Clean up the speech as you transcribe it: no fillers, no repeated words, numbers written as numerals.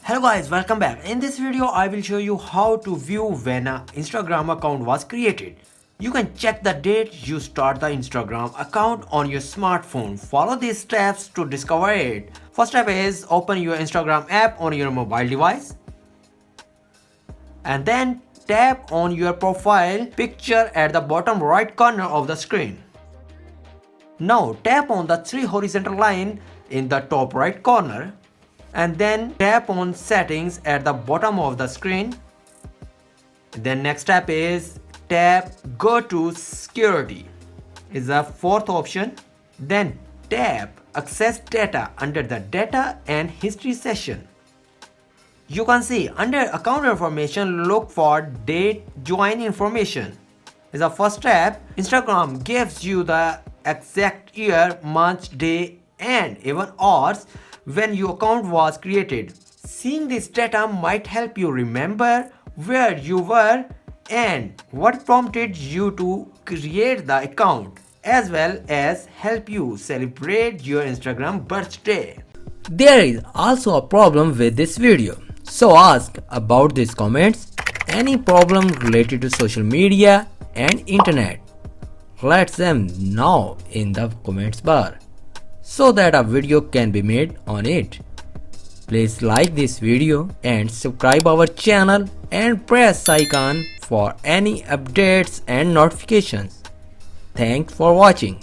Hello guys, welcome back. In this video I will show you how to view when an Instagram account was created. You can check the date you start the Instagram account on your smartphone. Follow these steps to discover it. First step is open your Instagram app on your mobile device and then tap on your profile picture at the bottom right corner of the screen. Now tap on the three horizontal line in the top right corner and then tap on settings at the bottom of the screen. Then next step is tap go to security is the fourth option. Then tap access data under the data and history section. You can see under account information look for date join information. Is the first step. Instagram gives you the exact year, month, day and even hours when your account was created. Seeing this data might help you remember where you were and what prompted you to create the account, as well as help you celebrate your Instagram birthday. There is also a problem with this video, so ask about these comments any problem related to social media and internet. Let them know in the comments bar so that a video can be made on it. Please like this video and subscribe our channel and press icon for any updates and notifications. Thanks for watching.